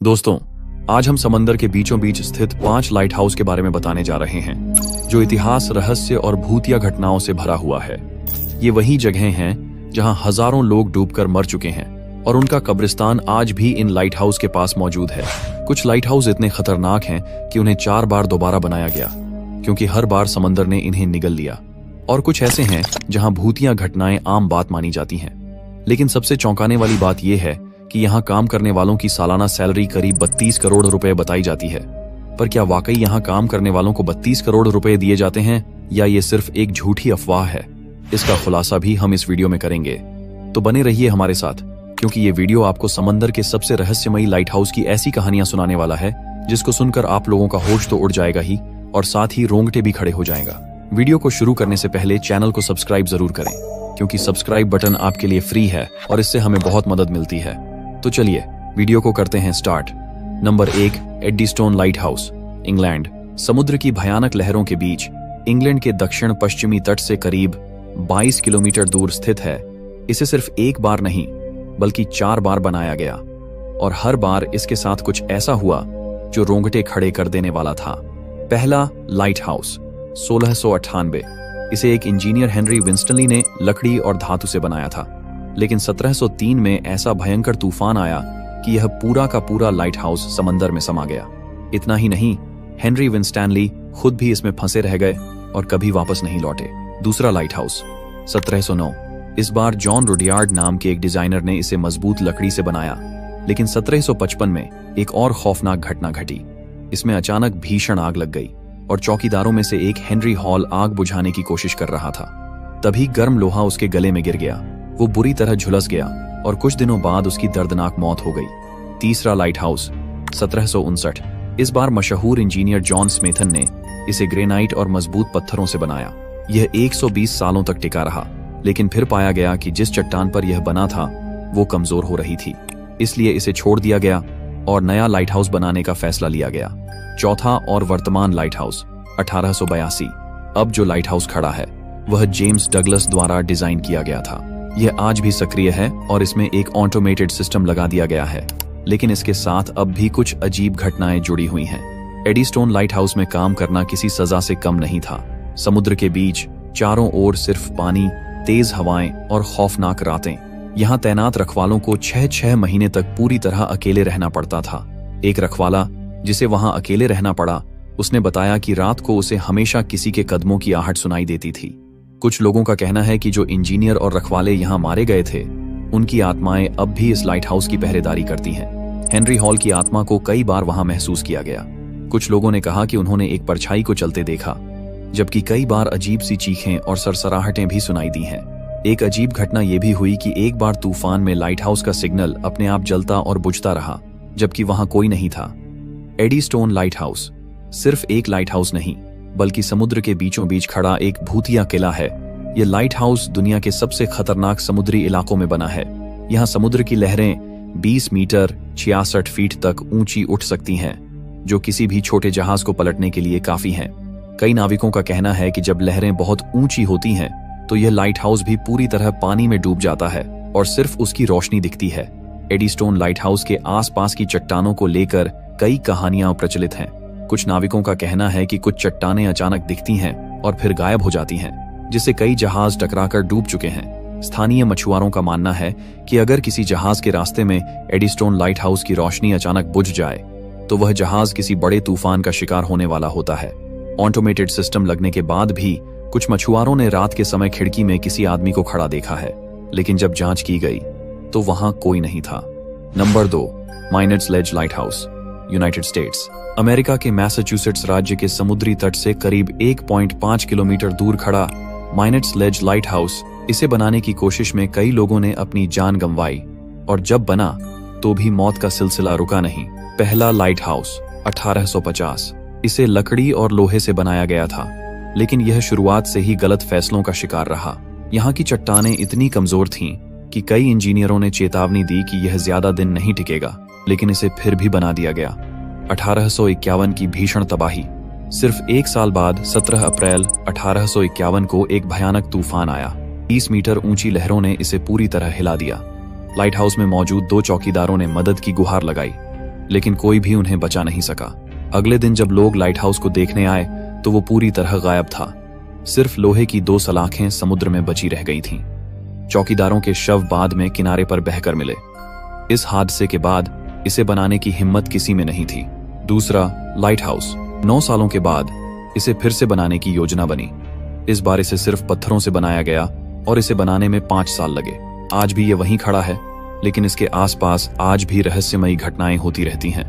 दोस्तों, आज हम समंदर के बीचों बीच स्थित 5 लाइट हाउस के बारे में बताने जा रहे हैं जो इतिहास, रहस्य और भूतिया घटनाओं से भरा हुआ है। ये वही जगहें हैं जहां हजारों लोग डूबकर मर चुके हैं और उनका कब्रिस्तान आज भी इन लाइट हाउस के पास मौजूद है। कुछ लाइट हाउस इतने खतरनाक हैं कि उन्हें 4 बार दोबारा बनाया गया क्योंकि हर बार समंदर ने इन्हें निगल लिया, और कुछ ऐसे हैं जहां भूतिया घटनाएं आम बात मानी जाती हैं। लेकिन सबसे चौंकाने वाली बात यह है कि यहाँ काम करने वालों की सालाना सैलरी करीब 32 करोड़ रुपए बताई जाती है। पर क्या वाकई यहाँ काम करने वालों को 32 करोड़ रुपए दिए जाते हैं या ये सिर्फ एक झूठी अफवाह है? इसका खुलासा भी हम इस वीडियो में करेंगे, तो बने रहिए हमारे साथ, क्योंकि ये वीडियो आपको समंदर के सबसे रहस्यमयी लाइट हाउस की ऐसी कहानियां सुनाने वाला है जिसको सुनकर आप लोगों का होश तो उड़ जाएगा ही, और साथ ही रोंगटे भी खड़े हो जाएगा। वीडियो को शुरू करने से पहले चैनल को सब्सक्राइब जरूर करें, क्योंकि सब्सक्राइब बटन आपके लिए फ्री है और इससे हमें बहुत मदद मिलती है। तो चलिए वीडियो को करते हैं start. Number 1, Eddystone lighthouse, England. समुद्र की भयानक लहरों के बीच इंग्लैंड के दक्षिण पश्चिमी तट से करीब 22 किलोमीटर दूर स्थित है। इसे सिर्फ एक बार नहीं बल्कि 4 बार बनाया गया, और हर बार इसके साथ कुछ ऐसा हुआ जो रोंगटे खड़े कर देने वाला था। पहला लाइट हाउस 1698। इसे एक इंजीनियर हेनरी विंस्टनली ने लकड़ी और धातु से बनाया था, लेकिन 1703 में ऐसा भयंकर तूफान आया कि यह पूरा का पूरा लाइट हाउस समंदर में समा गया। इतना ही नहीं, हेनरी विंस्टनली खुद भी इसमें फंसे रह गए और कभी वापस नहीं लौटे। दूसरा लाइट हाउस 1709। इस बार जॉन रुडयार्ड नाम के एक डिजाइनर ने इसे मजबूत लकड़ी से बनाया, लेकिन 1755 में एक और खौफनाक घटना घटी। इसमें अचानक भीषण आग लग गई और चौकीदारों में से एक हेनरी हॉल आग बुझाने की कोशिश कर रहा था। तभी गर्म लोहा उसके गले में गिर गया। वो बुरी तरह झुलस गया और कुछ दिनों बाद उसकी दर्दनाक मौत हो गई। तीसरा लाइट हाउस 1759। इस बार मशहूर इंजीनियर जॉन स्मिथन ने इसे ग्रेनाइट और मजबूत पत्थरों से बनाया। यह 120 सालों तक टिका रहा, लेकिन फिर पाया गया कि जिस चट्टान पर यह बना था वो कमजोर हो रही थी, इसलिए इसे छोड़ दिया गया और नया लाइट हाउस बनाने का फैसला लिया गया। चौथा और वर्तमान लाइट हाउस 1882। अब जो लाइट हाउस खड़ा है वह जेम्स डगलस द्वारा डिजाइन किया गया था। यह आज भी सक्रिय है और इसमें एक ऑटोमेटेड सिस्टम लगा दिया गया है, लेकिन इसके साथ अब भी कुछ अजीब घटनाएं जुड़ी हुई हैं। एडीस्टोन लाइट हाउस में काम करना किसी सजा से कम नहीं था। समुद्र के बीच चारों ओर सिर्फ पानी, तेज हवाएं और खौफनाक रातें। यहाँ तैनात रखवालों को 6 महीने तक पूरी तरह अकेले रहना पड़ता था। एक रखवाला जिसे वहां अकेले रहना पड़ा, उसने बताया कि रात को उसे हमेशा किसी के कदमों की आहट सुनाई देती थी। कुछ लोगों का कहना है कि जो इंजीनियर और रखवाले यहाँ मारे गए थे, उनकी आत्माएं अब भी इस लाइट हाउस की पहरेदारी करती हैं। हेनरी हॉल की आत्मा को कई बार वहां महसूस किया गया। कुछ लोगों ने कहा कि उन्होंने एक परछाई को चलते देखा, जबकि कई बार अजीब सी चीखें और सरसराहटें भी सुनाई दी हैं। एक अजीब घटना यह भी हुई कि एक बार तूफान में लाइट हाउस का सिग्नल अपने आप जलता और बुझता रहा, जबकि वहां कोई नहीं था। एडीस्टोन लाइट हाउस सिर्फ एक लाइट हाउस नहीं, बल्कि समुद्र के बीचों बीच खड़ा एक भूतिया किला है। यह लाइट हाउस दुनिया के सबसे खतरनाक समुद्री इलाकों में बना है। यहाँ समुद्र की लहरें 20 मीटर 66 फीट तक ऊंची उठ सकती हैं, जो किसी भी छोटे जहाज को पलटने के लिए काफी हैं। कई नाविकों का कहना है कि जब लहरें बहुत ऊंची होती हैं तो यह लाइट हाउस भी पूरी तरह पानी में डूब जाता है और सिर्फ उसकी रोशनी दिखती है। एडीस्टोन लाइट हाउस के आसपास की चट्टानों को लेकर कई कहानियां प्रचलित हैं। कुछ नाविकों का कहना है कि कुछ चट्टानें अचानक दिखती हैं और फिर गायब हो जाती हैं, जिससे कई जहाज टकराकर डूब चुके हैं। स्थानीय मछुआरों का मानना है कि अगर किसी जहाज के रास्ते में एडीस्टोन लाइट हाउस की रोशनी अचानक बुझ जाए तो वह जहाज किसी बड़े तूफान का शिकार होने वाला होता है। ऑटोमेटेड सिस्टम लगने के बाद भी कुछ मछुआरों ने रात के समय खिड़की में किसी आदमी को खड़ा देखा है, लेकिन जब जांच की गई तो वहां कोई नहीं था। Number 2, Minot's ledge lighthouse, United States. America के मैसाचुसेट्स राज्य के समुद्री तट से करीब 1.5 किलोमीटर दूर खड़ा माइनर्स लेज लाइट हाउस, इसे बनाने की कोशिश में कई लोगों ने अपनी जान गंवाई, और जब बना तो भी मौत का सिलसिला रुका नहीं। पहला लाइट हाउस 1850। इसे लकड़ी और लोहे से बनाया गया था, लेकिन यह शुरुआत से ही गलत फैसलों का शिकार रहा। यहाँ की चट्टानें इतनी कमजोर थीं कि कई इंजीनियरों ने चेतावनी दी कि यह ज्यादा दिन नहीं टिकेगा, लेकिन इसे फिर भी बना दिया गया। 1851 की भीषण तबाही। सिर्फ एक साल बाद 17 अप्रैल 1851 को एक भयानक तूफान आया। 30 मीटर ऊंची लहरों ने इसे पूरी तरह हिला दिया। लाइट हाउस में मौजूद 2 चौकीदारों ने मदद की गुहार लगाई, लेकिन कोई भी उन्हें बचा नहीं सका। अगले दिन जब लोग लाइट हाउस को देखने आए तो वो पूरी तरह गायब था। सिर्फ लोहे की 2 सलाखें समुद्र में बची रह गई थीं। चौकीदारों के शव बाद में किनारे पर बहकर मिले। इस हादसे के बाद इसे बनाने की हिम्मत किसी में नहीं थी। दूसरा, लाइट हाउस। 9 सालों के बाद इसे फिर से बनाने की योजना बनी। इस बार इसे सिर्फ पत्थरों से बनाया गया और इसे बनाने में 5 साल लगे। आज भी ये वहीं खड़ा है, लेकिन इसके आसपास आज भी रहस्यमयी घटनाएं होती रहती हैं।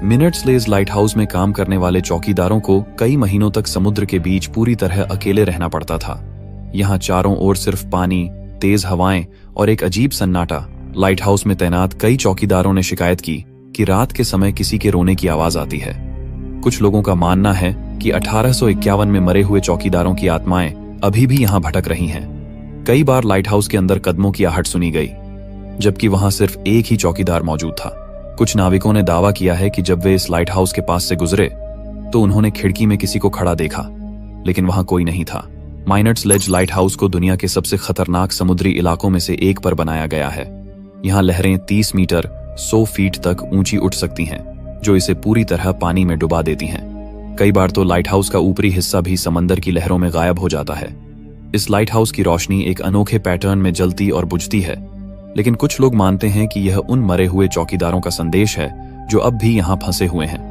मिनट्सलेज लाइट हाउस में काम करने वाले चौकीदारों को कई महीनों तक समुद्र के बीच पूरी तरह अकेले रहना पड़ता था। यहाँ चारों ओर सिर्फ पानी, तेज हवाएं और एक अजीब सन्नाटा। लाइट हाउस में तैनात कई चौकीदारों ने शिकायत की कि रात के समय किसी के रोने की आवाज आती है। कुछ लोगों का मानना है कि 1851 में मरे हुए चौकीदारों की आत्माएं अभी भी यहाँ भटक रही हैं। कई बार लाइट हाउस के अंदर कदमों की आहट सुनी गई, जबकि वहां सिर्फ एक ही चौकीदार मौजूद था। कुछ नाविकों ने दावा किया है कि जब वे इस लाइट हाउस के पास से गुजरे तो उन्होंने खिड़की में किसी को खड़ा देखा, लेकिन वहां कोई नहीं था। माइनर्स लेज लाइट हाउस को दुनिया के सबसे खतरनाक समुद्री इलाकों में से एक पर बनाया गया है। यहाँ लहरें 30 मीटर 100 फीट तक ऊंची उठ सकती हैं, जो इसे पूरी तरह पानी में डुबा देती हैं। कई बार तो लाइट हाउस का ऊपरी हिस्सा भी समंदर की लहरों में गायब हो जाता है। इस लाइट हाउस की रोशनी एक अनोखे पैटर्न में जलती और बुझती है, लेकिन कुछ लोग मानते हैं कि यह उन मरे हुए चौकीदारों का संदेश है जो अब भी यहाँ फंसे हुए हैं।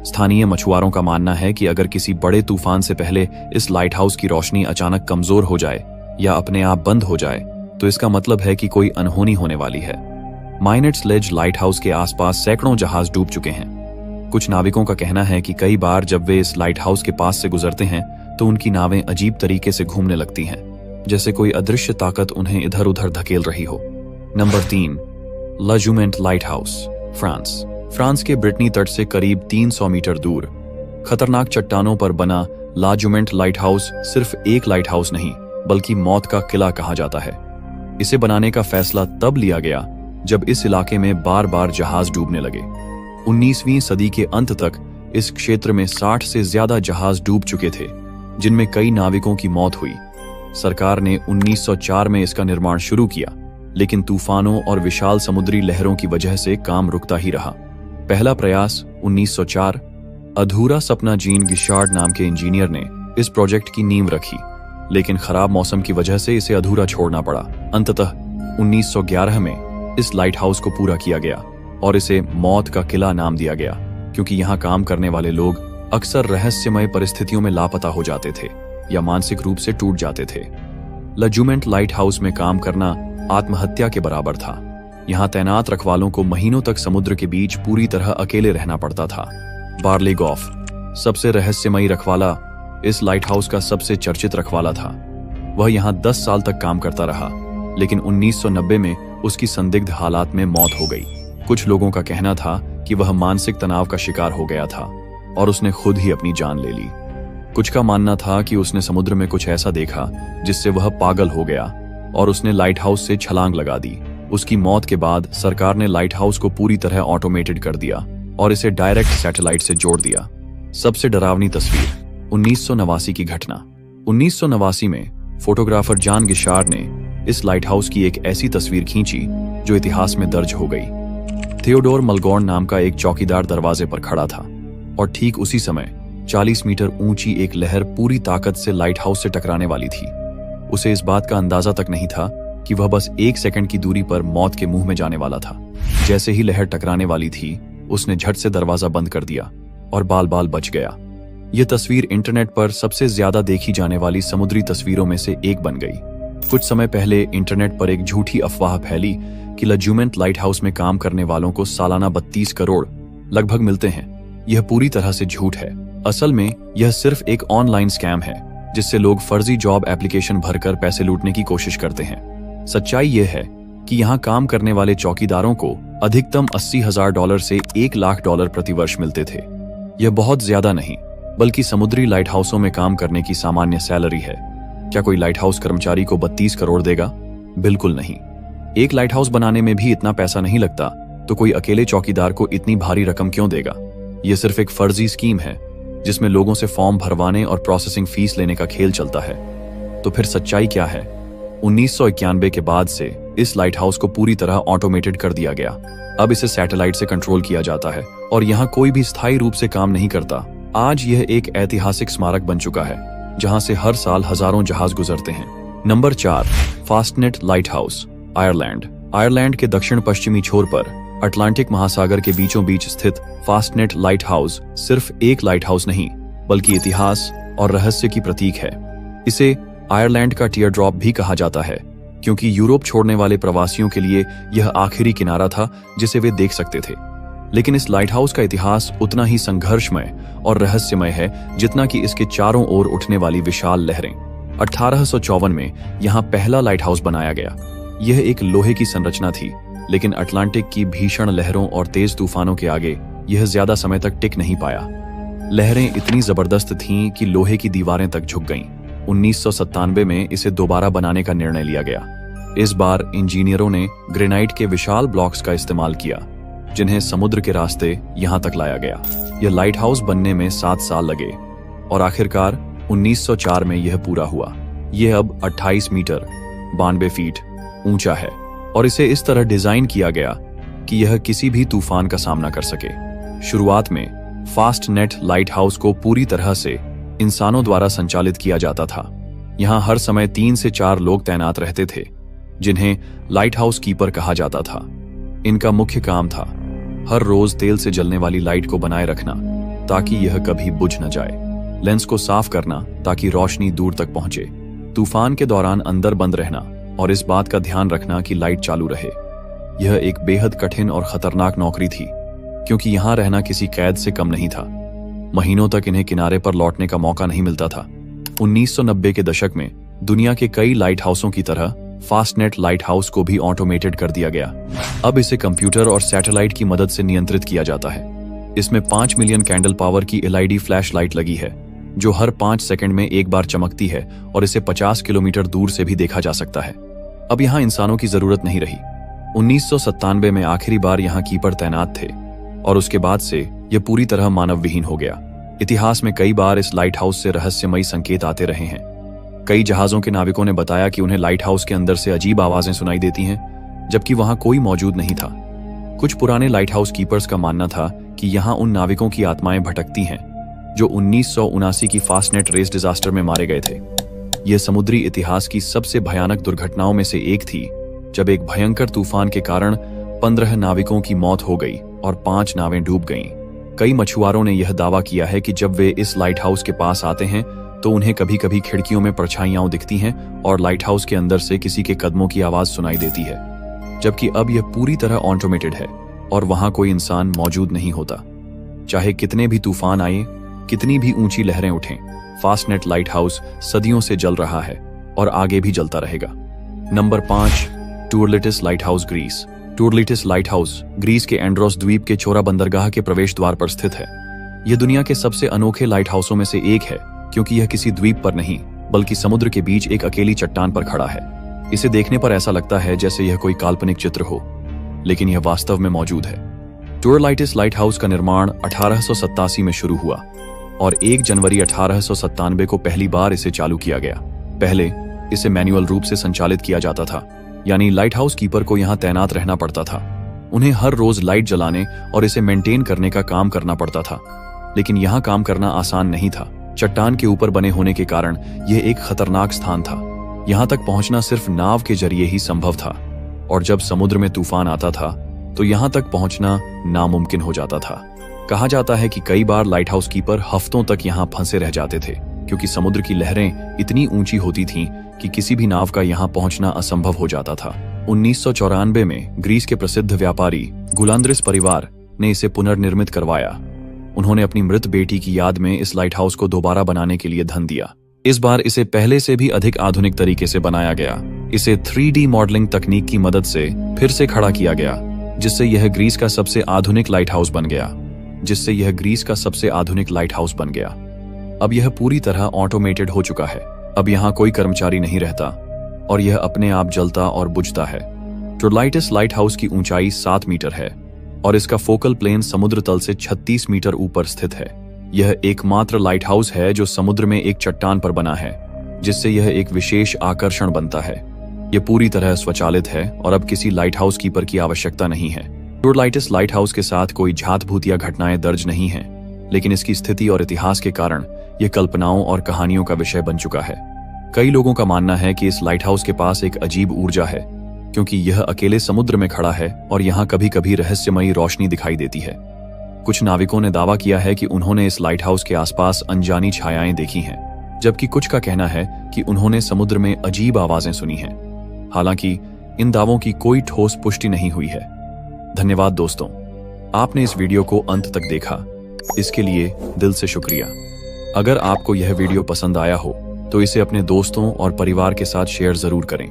स्थानीय मछुआरों का मानना है कि अगर किसी बड़े तूफान से पहले इस लाइट हाउस की रोशनी अचानक कमजोर हो जाए या अपने आप बंद हो जाए तो इसका मतलब है कि कोई अनहोनी होने वाली है। माइनर्स लेज लाइट हाउस के आसपास सैकड़ों जहाज डूब चुके हैं। कुछ नाविकों का कहना है कि कई बार जब वे इस लाइट हाउस के पास से गुजरते हैं तो उनकी नावें अजीब तरीके से घूमने लगती हैं, जैसे कोई अदृश्य ताकत उन्हें इधर उधर धकेल रही हो। नंबर 3, ला जुमेंट लाइट हाउस, फ्रांस। फ्रांस के ब्रिटनी तट से करीब 300 मीटर दूर खतरनाक चट्टानों पर बना ला जुमेंट लाइट हाउस सिर्फ एक लाइट हाउस नहीं, बल्कि मौत का किला कहा जाता है। इसे बनाने का फैसला तब लिया गया जब इस इलाके में बार बार जहाज डूबने लगे। 19वीं सदी के अंत तक इस क्षेत्र में 60 से ज्यादा जहाज डूब चुके थे, जिनमें कई नाविकों की मौत हुई। सरकार ने 1904 में इसका निर्माण शुरू किया, लेकिन तूफानों और विशाल समुद्री लहरों की वजह से काम रुकता ही रहा। पहला प्रयास 1904 अधूरा सपना जीन गिशार्ड नाम के इंजीनियर ने इस प्रोजेक्ट की नींव रखी, लेकिन खराब मौसम की वजह से इसे अधूरा छोड़ना पड़ा। अंततः 1911 में इस लाइट हाउस को पूरा किया गया और इसे मौत का किला नाम दिया गया, क्योंकि यहाँ काम करने वाले लोग अक्सर रहस्यमय परिस्थितियों में लापता हो जाते थे या मानसिक रूप से टूट जाते थे। ला जुमेंट लाइट हाउस में काम करना आत्महत्या के बराबर था। यहाँ तैनात रखवालों को महीनों तक समुद्र के बीच पूरी तरह अकेले रहना पड़ता था। बार्ले गॉफ, सबसे रहस्यमयी रखवाला, इस लाइट हाउस का सबसे चर्चित रखवाला था। वह यहाँ 10 साल तक काम करता रहा, लेकिन 1990 में उसकी संदिग्ध हालात में मौत हो गई। कुछ लोगों का कहना था कि वह मानसिक तनाव का शिकार हो गया था और उसने खुद ही अपनी जान ले ली। कुछ का मानना था कि उसने समुद्र में कुछ ऐसा देखा जिससे वह पागल हो गया और उसने लाइट हाउस से छलांग लगा दी। उसकी मौत के बाद सरकार ने लाइट हाउस को पूरी तरह ऑटोमेटेड कर दिया और इसे डायरेक्ट सैटेलाइट से जोड़ दिया। सबसे डरावनी तस्वीर 1989 की घटना। 1989 में फोटोग्राफर जॉन गिशार्ड ने इस लाइट हाउस की एक ऐसी तस्वीर खींची जो इतिहास में दर्ज हो गई। थियोडोर मलगोर्न नाम का एक चौकीदार दरवाजे पर खड़ा था और ठीक उसी समय 40 मीटर ऊंची एक लहर पूरी ताकत से लाइट हाउस से टकराने वाली थी। उसे इस बात का अंदाजा तक नहीं था कि वह बस 1 सेकंड की दूरी पर मौत के मुंह में जाने वाला था। जैसे ही लहर टकराने वाली थी, उसने झट से दरवाजा बंद कर दिया और बाल बाल बच गया। यह तस्वीर इंटरनेट पर सबसे ज्यादा देखी जाने वाली समुद्री तस्वीरों में से एक बन गई। कुछ समय पहले इंटरनेट पर एक झूठी अफवाह फैली कि ला जुमेंट लाइट हाउस में काम करने वालों को सालाना 32 करोड़ लगभग मिलते हैं। यह पूरी तरह से झूठ है। असल में यह सिर्फ एक ऑनलाइन स्कैम है जिससे लोग फर्जी जॉब एप्लीकेशन भरकर पैसे लूटने की कोशिश करते हैं। सच्चाई यह है कि यहाँ काम करने वाले चौकीदारों को अधिकतम $80,000 से $1 लाख प्रति वर्ष मिलते थे। यह बहुत ज्यादा नहीं, बल्कि समुद्री लाइट हाउसों में काम करने की सामान्य सैलरी है। क्या कोई लाइट हाउस कर्मचारी को 32 करोड़ देगा? बिल्कुल नहीं। एक लाइट हाउस बनाने में भी इतना पैसा नहीं लगता, तो कोई अकेले चौकीदार को इतनी भारी रकम क्यों देगा? यह सिर्फ एक फर्जी स्कीम है जिसमें लोगों से फॉर्म भरवाने और प्रोसेसिंग फीस लेने का खेल चलता है। तो फिर सच्चाई क्या है? 1991 के बाद से इस लाइट हाउस को पूरी तरह ऑटोमेटेड कर दिया गया। अब इसे सैटेलाइट से कंट्रोल किया जाता है और यहाँ कोई भी स्थायी रूप से काम नहीं करता। आज यह एक ऐतिहासिक स्मारक बन चुका है जहाँ से हर साल हजारों जहाज गुजरते हैं। Number 4, Fastnet lighthouse, Ireland. Ireland के दक्षिण पश्चिमी छोर पर अटलांटिक महासागर के बीचों बीच स्थित फास्टनेट लाइट हाउस सिर्फ एक लाइट हाउस नहीं बल्कि इतिहास और रहस्य की प्रतीक है। इसे आयरलैंड का टीयर ड्रॉप भी कहा जाता है क्योंकि यूरोप छोड़ने वाले प्रवासियों के लिए यह आखिरी किनारा था जिसे वे देख सकते थे। लेकिन इस लाइट हाउस का इतिहास उतना ही संघर्षमय और रहस्यमय है जितना कि इसके चारों ओर उठने वाली विशाल लहरें। 1854 में यहाँ पहला लाइट हाउस बनाया गया। यह एक लोहे की संरचना थी, लेकिन अटलांटिक की भीषण लहरों और तेज तूफानों के आगे यह ज्यादा समय तक टिक नहीं पाया। लहरें इतनी जबरदस्त थीं कि लोहे की दीवारें तक झुक गईं। 1997 में इसे दोबारा बनाने का निर्णय लिया गया। इस बार इंजीनियरों ने ग्रेनाइट के विशाल ब्लॉक्स का इस्तेमाल किया जिन्हें समुद्र के रास्ते यहां तक लाया गया। यह लाइट हाउस बनने में 7 साल लगे और आखिरकार 1904 में यह पूरा हुआ। यह अब 28 मीटर 92 फीट ऊंचा है और इसे इस तरह डिजाइन किया गया कि यह किसी भी तूफान का सामना कर सके। शुरुआत में फास्टनेट लाइट हाउस को पूरी तरह से इंसानों द्वारा संचालित किया जाता था। यहाँ हर समय 3 से 4 लोग तैनात रहते थे जिन्हें लाइट हाउस कीपर कहा जाता था। इनका मुख्य काम था हर रोज तेल से जलने वाली लाइट को बनाए रखना ताकि यह कभी बुझ न जाए, लेंस को साफ करना ताकि रोशनी दूर तक पहुंचे, तूफान के दौरान अंदर बंद रहना और इस बात का ध्यान रखना कि लाइट चालू रहे। यह एक बेहद कठिन और खतरनाक नौकरी थी क्योंकि यहाँ रहना किसी कैद से कम नहीं था। महीनों तक इन्हें किनारे पर लौटने का मौका नहीं मिलता था। 1990 के दशक में दुनिया के कई लाइट हाउसों की तरह फास्टनेट लाइट हाउस को भी ऑटोमेटेड कर दिया गया। अब इसे कंप्यूटर और सैटेलाइट की मदद से नियंत्रित किया जाता है। इसमें 5 मिलियन कैंडल पावर की LED फ्लैश लाइट लगी है जो हर 5 सेकंड में एक बार चमकती है और इसे 50 किलोमीटर दूर से भी देखा जा सकता है। अब यहाँ इंसानों की जरूरत नहीं रही। 1997 में आखिरी बार यहाँ कीपर तैनात थे और उसके बाद से यह पूरी तरह मानव विहीन हो गया। इतिहास में कई बार इस लाइट हाउस से रहस्यमयी संकेत आते रहे हैं। कई जहाजों के नाविकों ने बताया कि उन्हें लाइट हाउस के अंदर से अजीब आवाजें सुनाई देती हैं, जबकि वहां कोई मौजूद नहीं था। कुछ पुराने लाइट हाउस कीपर्स का मानना था कि यहाँ उन नाविकों की आत्माएं भटकती हैं जो 1979 की फास्टनेट रेस डिजास्टर में मारे गए थे। यह समुद्री इतिहास की सबसे भयानक दुर्घटनाओं में से एक थी जब एक भयंकर तूफान के कारण 15 नाविकों की मौत हो गई और 5 नावें डूब गईं। कई मछुआरों ने यह दावा किया है कि जब वे इस लाइट हाउस के पास आते हैं तो उन्हें कभी कभी खिड़कियों में परछाइयां दिखती हैं और लाइट हाउस के अंदर से किसी के कदमों की आवाज सुनाई देती है, जबकि अब यह पूरी तरह ऑटोमेटेड है और वहां कोई इंसान मौजूद नहीं होता। चाहे कितने भी तूफान आए, कितनी भी ऊंची लहरें उठें, फास्टनेट लाइट हाउस सदियों से जल रहा है और आगे भी जलता रहेगा। Number 5, Tourlitis lighthouse, Greece. Tourlitis lighthouse Greece के एंड्रोस द्वीप के चोरा बंदरगाह के प्रवेश द्वार पर स्थित है। यह दुनिया के सबसे अनोखे लाइट हाउसों में से एक है क्योंकि यह किसी द्वीप पर नहीं बल्कि समुद्र के बीच एक अकेली चट्टान पर खड़ा है। इसे देखने पर ऐसा लगता है जैसे यह कोई काल्पनिक चित्र हो, लेकिन यह वास्तव में मौजूद है। टूरलिटिस लाइट हाउस का निर्माण 1887 में शुरू हुआ और 1 जनवरी 1897 को पहली बार इसे चालू किया गया। पहले इसे मैन्युअल रूप से संचालित किया जाता था, यानी लाइट हाउस कीपर को यहाँ तैनात रहना पड़ता था। उन्हें हर रोज लाइट जलाने और इसे मेंटेन करने का काम करना पड़ता था, लेकिन यहाँ काम करना आसान नहीं था। चट्टान के ऊपर बने होने के कारण यह एक खतरनाक स्थान था। यहाँ तक पहुंचना सिर्फ नाव के जरिए ही संभव था और जब समुद्र में तूफान आता था तो यहाँ तक पहुंचना नामुमकिन हो जाता था। कहा जाता है कि कई बार लाइट हाउस कीपर हफ्तों तक यहाँ फंसे रह जाते थे क्योंकि समुद्र की लहरें इतनी ऊंची होती थीं कि किसी भी नाव का यहाँ पहुंचना असंभव हो जाता था। 1994 में ग्रीस के प्रसिद्ध व्यापारी गुलांद्रिस परिवार ने इसे पुनर्निर्मित करवाया। उन्होंने अपनी मृत बेटी की याद में इस लाइट हाउस को दोबारा बनाने के लिए धन दिया। इस बार इसे पहले से भी अधिक आधुनिक तरीके से बनाया गया। इसे 3D मॉडलिंग तकनीक की मदद से फिर से खड़ा किया गया, जिससे यह ग्रीस का सबसे आधुनिक लाइट हाउस बन गया। अब यह पूरी तरह ऑटोमेटेड हो चुका है। अब यहाँ कोई कर्मचारी नहीं रहता और यह अपने आप जलता और बुझता है। टूरलिटिस लाइट हाउस की ऊंचाई 7 मीटर है और इसका फोकल प्लेन समुद्र तल से 36 मीटर ऊपर स्थित है। यह एकमात्र लाइट हाउस है जो समुद्र में एक चट्टान पर बना है, जिससे यह एक विशेष आकर्षण बनता है। ये पूरी तरह स्वचालित है और अब किसी लाइट हाउस कीपर की आवश्यकता नहीं है। एफ्रोडाइटिस लाइट हाउस के साथ कोई झात भूतिया घटनाएं दर्ज नहीं हैं, लेकिन इसकी स्थिति और इतिहास के कारण यह कल्पनाओं और कहानियों का विषय बन चुका है। कई लोगों का मानना है कि इस लाइट हाउस के पास एक अजीब ऊर्जा है, क्योंकि यह अकेले समुद्र में खड़ा है और यहाँ कभी कभी रहस्यमयी रोशनी दिखाई देती है। कुछ नाविकों ने दावा किया है कि उन्होंने इस लाइट हाउस के आसपास अनजानी छायाएं देखी हैं, जबकि कुछ का कहना है कि उन्होंने समुद्र में अजीब आवाजें सुनी हैं। हालांकि इन दावों की कोई ठोस पुष्टि नहीं हुई है। धन्यवाद दोस्तों, आपने इस वीडियो को अंत तक देखा, इसके लिए दिल से शुक्रिया। अगर आपको यह वीडियो पसंद आया हो तो इसे अपने दोस्तों और परिवार के साथ शेयर जरूर करें।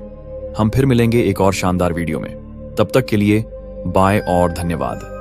हम फिर मिलेंगे एक और शानदार वीडियो में। तब तक के लिए बाय और धन्यवाद।